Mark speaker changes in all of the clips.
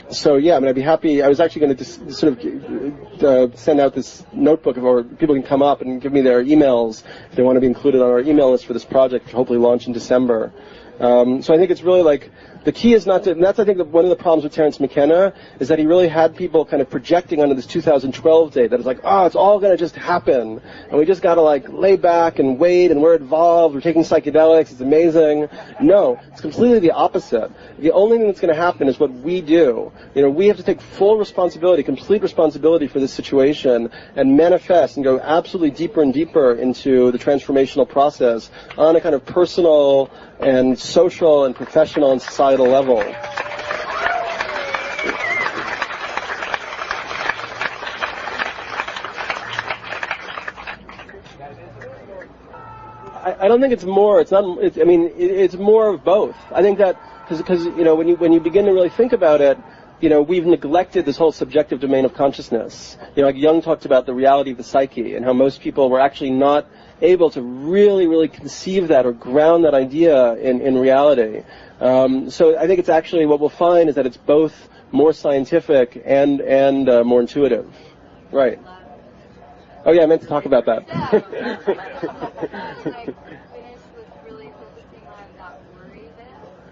Speaker 1: So yeah, I mean, I'd be happy. I was actually going to just sort of send out this notebook, or people can come up and give me their emails if they want to be included on our email list for this project, which will hopefully launch in December. So I think it's really like, the key is not to, and that's I think one of the problems with Terence McKenna, is that he really had people kind of projecting onto this 2012 date, that it's like, oh, it's all going to just happen, and we just got to like lay back and wait, and we're evolved, we're taking psychedelics, it's amazing. No, it's completely the opposite. The only thing that's going to happen is what we do. You know, we have to take full responsibility, complete responsibility for this situation, and manifest and go absolutely deeper and deeper into the transformational process on a kind of personal and social and professional and societal level. I don't think it's more. It's not. I mean, it's more of both. I think that because you know, when you begin to really think about it, you know, we've neglected this whole subjective domain of consciousness. You know, like Jung talked about the reality of the psyche, and how most people were actually not able to really conceive that or ground that idea in reality. So I think it's actually, what we'll find is that it's both more scientific and more intuitive. Right. Oh yeah, I meant to talk about that.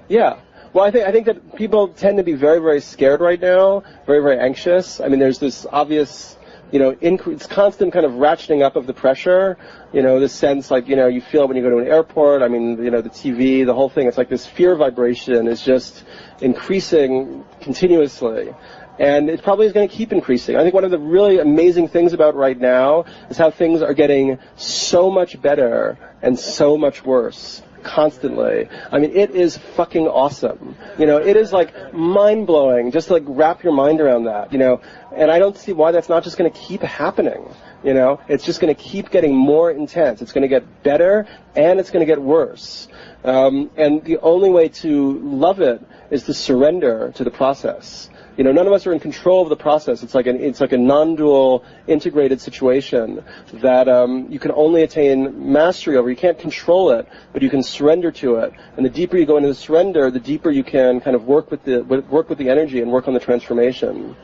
Speaker 1: Yeah. Well, I think that people tend to be very scared right now, very anxious. I mean, there's this obvious, you know, it's constant kind of ratcheting up of the pressure. You know, this sense, like, you know, you feel when you go to an airport. I mean, you know, the TV, the whole thing. It's like this fear vibration is just increasing continuously. And it probably is going to keep increasing. I think one of the really amazing things about right now is how things are getting so much better and so much worse constantly. I mean, it is fucking awesome. You know, it is like mind-blowing just to like wrap your mind around that, you know. And I don't see why that's not just going to keep happening. You know, it's just going to keep getting more intense. It's going to get better and it's going to get worse. And the only way to love it is to surrender to the process. You know, none of us are in control of the process. It's like a non-dual, integrated situation that you can only attain mastery over. You can't control it, but you can surrender to it. And the deeper you go into the surrender, the deeper you can kind of work with the energy and work on the transformation.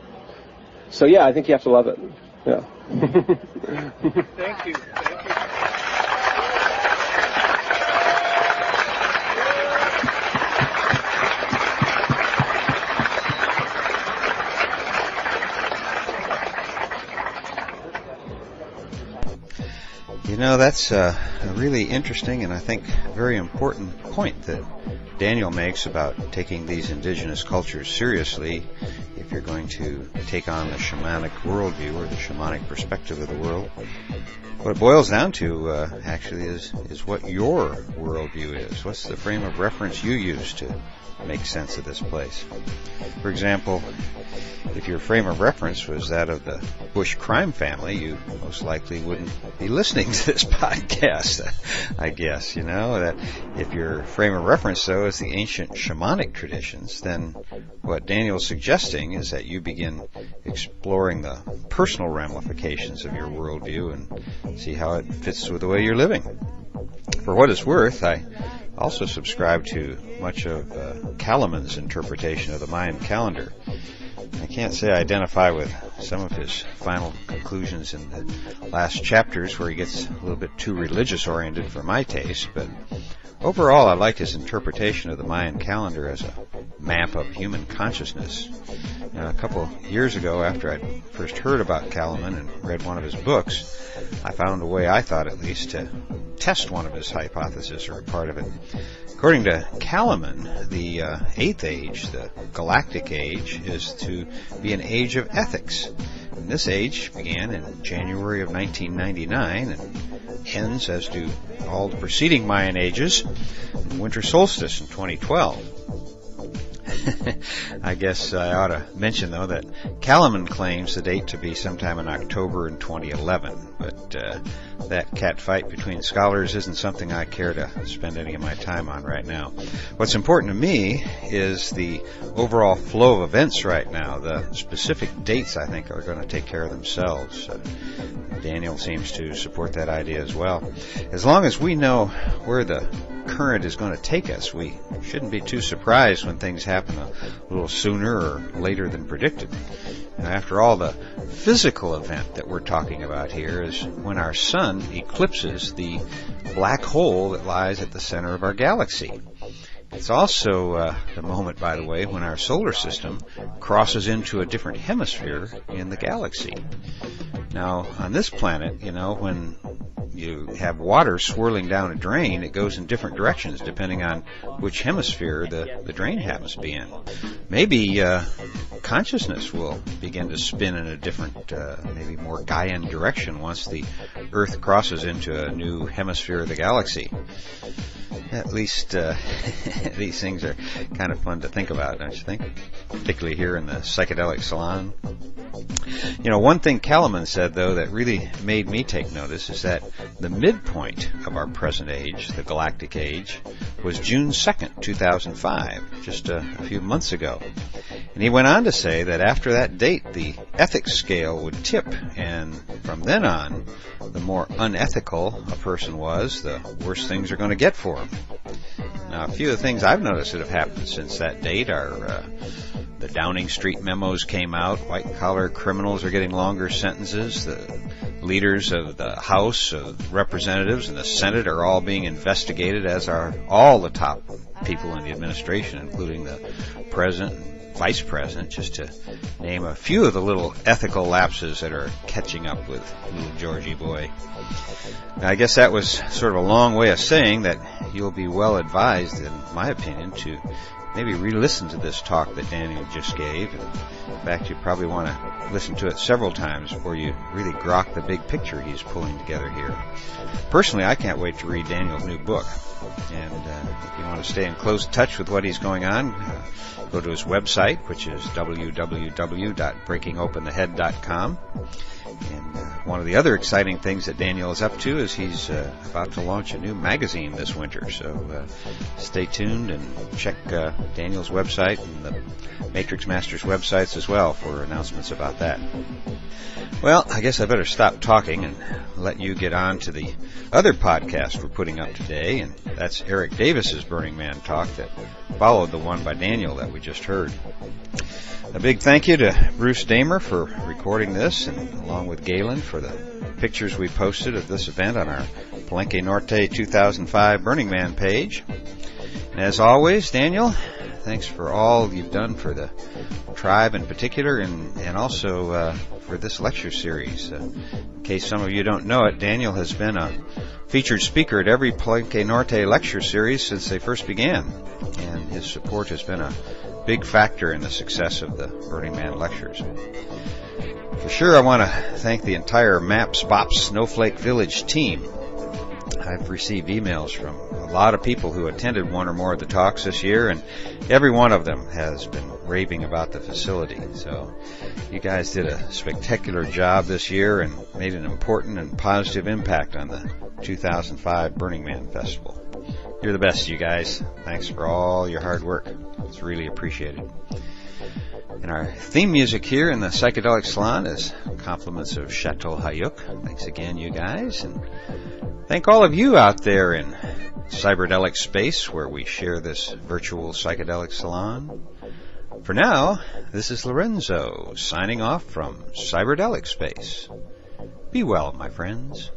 Speaker 1: So yeah, I think you have to love it. Yeah.
Speaker 2: Thank you.
Speaker 3: You know, that's a really interesting and I think very important point that Daniel makes about taking these indigenous cultures seriously if you're going to take on the shamanic worldview or the shamanic perspective of the world. What it boils down to actually is what your worldview is. What's the frame of reference you use to make sense of this place? For example, if your frame of reference was that of the Bush crime family, you most likely wouldn't be listening to this podcast, I guess. You know, that if your frame of reference, though, is the ancient shamanic traditions, then what Daniel's suggesting is that you begin exploring the personal ramifications of your worldview and see how it fits with the way you're living. For what it's worth, I also subscribe to much of Kalaman's interpretation of the Mayan calendar. I can't say I identify with some of his final conclusions in the last chapters where he gets a little bit too religious oriented for my taste, but overall I like his interpretation of the Mayan calendar as a map of human consciousness. A couple years ago, after I'd first heard about Kalaman and read one of his books, I found a way, I thought at least, to test one of his hypotheses or a part of it. According to Kalaman, the Eighth Age, the Galactic Age, is to be an age of ethics. And this age began in January of 1999 and ends, as do all the preceding Mayan ages, in winter solstice in 2012. I guess I ought to mention, though, that Kalaman claims the date to be sometime in October in 2011, but that catfight between scholars isn't something I care to spend any of my time on right now. What's important to me is the overall flow of events right now. The specific dates, I think, are going to take care of themselves. Daniel seems to support that idea as well. As long as we know where the current is going to take us. We shouldn't be too surprised when things happen a little sooner or later than predicted. Now, after all, the physical event that we're talking about here is when our sun eclipses the black hole that lies at the center of our galaxy. It's also the moment, by the way, when our solar system crosses into a different hemisphere in the galaxy. Now, on this planet, when you have water swirling down a drain, it goes in different directions depending on which hemisphere the drain happens to be in. Maybe consciousness will begin to spin in a different, maybe more Gaian direction once the Earth crosses into a new hemisphere of the galaxy. At least these things are kind of fun to think about, don't you think? Particularly here in the psychedelic salon. One thing Kalaman said, though, that really made me take notice is that the midpoint of our present age, the galactic age, was June 2nd, 2005, just a few months ago. And he went on to say that after that date, the ethics scale would tip, and from then on, the more unethical a person was, the worse things are going to get for him. Now, a few of the things I've noticed that have happened since that date are the Downing Street memos came out, white-collar criminals are getting longer sentences, the leaders of the House of Representatives and the Senate are all being investigated, as are all the top people in the administration, including the President and Vice President, just to name a few of the little ethical lapses that are catching up with little Georgie boy. Now, I guess that was sort of a long way of saying that you'll be well advised, in my opinion, to maybe re-listen to this talk that Daniel just gave. In fact, you probably want to listen to it several times before you really grok the big picture he's pulling together here. Personally, I can't wait to read Daniel's new book. And if you want to stay in close touch with what he's going on, go to his website, which is www.breakingopenthehead.com. And one of the other exciting things that Daniel is up to is he's about to launch a new magazine this winter. So stay tuned and check Daniel's website and the Matrix Masters websites as well for announcements about that. Well, I guess I better stop talking and let you get on to the other podcast we're putting up today, and that's Eric Davis's Burning Man talk that followed the one by Daniel that we just heard. A big thank you to Bruce Damer for recording this, and along with Galen for the pictures we posted of this event on our Palenque Norte 2005 Burning Man page. And as always, Daniel, thanks for all you've done for the tribe in particular, and also for this lecture series. In case some of you don't know it, Daniel has been a featured speaker at every Palenque Norte lecture series since they first began, and his support has been a big factor in the success of the Burning Man lectures. For sure, I want to thank the entire Maps Bops Snowflake Village team. I've received emails from a lot of people who attended one or more of the talks this year, and every one of them has been raving about the facility. So you guys did a spectacular job this year and made an important and positive impact on the 2005 Burning Man Festival. You're the best, you guys. Thanks for all your hard work. It's really appreciated. And our theme music here in the Psychedelic Salon is Compliments of Chateau Hayuk. Thanks again, you guys. And thank all of you out there in cyberdelic space where we share this virtual psychedelic salon. For now, this is Lorenzo signing off from cyberdelic space. Be well, my friends.